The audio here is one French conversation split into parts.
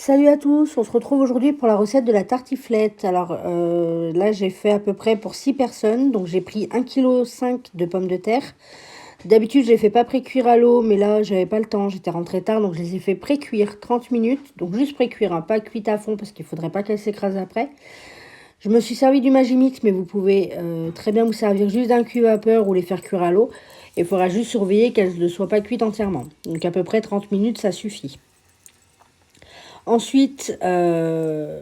Salut à tous, on se retrouve aujourd'hui pour la recette de la tartiflette. Alors là j'ai fait à peu près pour 6 personnes, donc j'ai pris 1,5 kg de pommes de terre. D'habitude je les fais pas pré-cuire à l'eau, mais là j'avais pas le temps, j'étais rentrée tard, donc je les ai fait pré-cuire 30 minutes. Donc juste pré-cuire, hein, pas cuite à fond parce qu'il faudrait pas qu'elles s'écrasent après. Je me suis servi du Magimix, mais vous pouvez très bien vous servir juste d'un cuit vapeur ou les faire cuire à l'eau. Il faudra juste surveiller qu'elles ne soient pas cuites entièrement. Donc à peu près 30 minutes ça suffit. Ensuite, on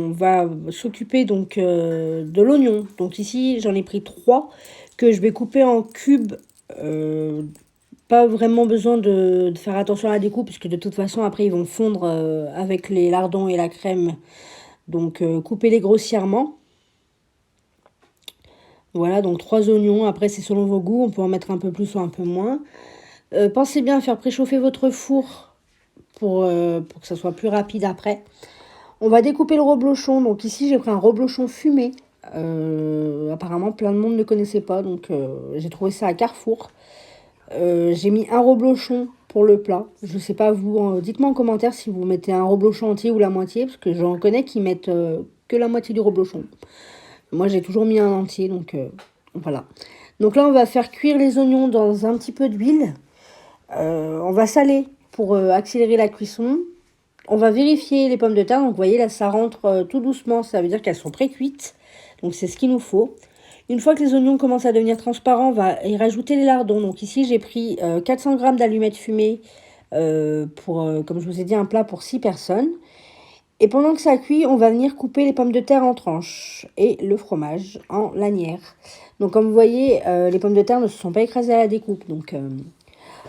va s'occuper donc de l'oignon. Donc ici, j'en ai pris 3 que je vais couper en cubes. Pas vraiment besoin de faire attention à la découpe, puisque de toute façon, après, ils vont fondre avec les lardons et la crème. Donc, coupez-les grossièrement. Voilà, donc 3 oignons. Après, c'est selon vos goûts. On peut en mettre un peu plus ou un peu moins. Pensez bien à faire préchauffer votre four pour que ça soit plus rapide après. On va découper le reblochon. Donc ici, j'ai pris un reblochon fumé. Apparemment, plein de monde ne connaissait pas. Donc, j'ai trouvé ça à Carrefour. J'ai mis un reblochon pour le plat. Je sais pas vous. Dites-moi en commentaire si vous mettez un reblochon entier ou la moitié. Parce que j'en connais qui mettent que la moitié du reblochon. Moi, j'ai toujours mis un entier. Donc, voilà. Donc là, on va faire cuire les oignons dans un petit peu d'huile. On va saler pour accélérer la cuisson. On va vérifier les pommes de terre. Donc, vous voyez, là, ça rentre tout doucement. Ça veut dire qu'elles sont pré-cuites. Donc, c'est ce qu'il nous faut. Une fois que les oignons commencent à devenir transparents, on va y rajouter les lardons. Donc, ici, j'ai pris 400 g d'allumettes fumées pour, comme je vous ai dit, un plat pour 6 personnes. Et pendant que ça cuit, on va venir couper les pommes de terre en tranches et le fromage en lanières. Donc, comme vous voyez, les pommes de terre ne se sont pas écrasées à la découpe. Donc,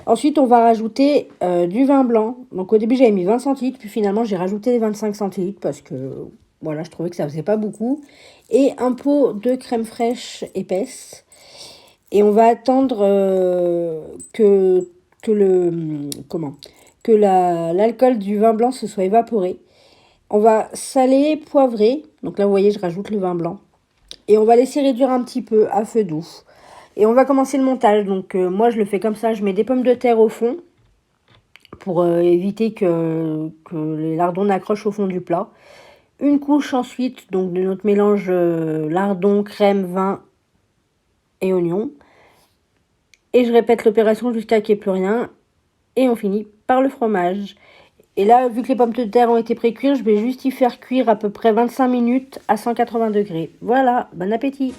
ensuite, on va rajouter du vin blanc. Donc, au début, j'avais mis 20 centilitres. Puis finalement, j'ai rajouté les 25 centilitres parce que, voilà, je trouvais que ça faisait pas beaucoup. Et un pot de crème fraîche épaisse. Et on va attendre que l'alcool du vin blanc se soit évaporé. On va saler, poivrer. Donc là, vous voyez, je rajoute le vin blanc. Et on va laisser réduire un petit peu à feu doux. Et on va commencer le montage. Donc moi, je le fais comme ça. Je mets des pommes de terre au fond pour éviter que les lardons n'accrochent au fond du plat. Une couche ensuite donc de notre mélange lardons, crème, vin et oignon. Et je répète l'opération jusqu'à qu'il n'y ait plus rien. Et on finit par le fromage. Et là, vu que les pommes de terre ont été pré-cuites, je vais juste y faire cuire à peu près 25 minutes à 180 degrés. Voilà, bon appétit!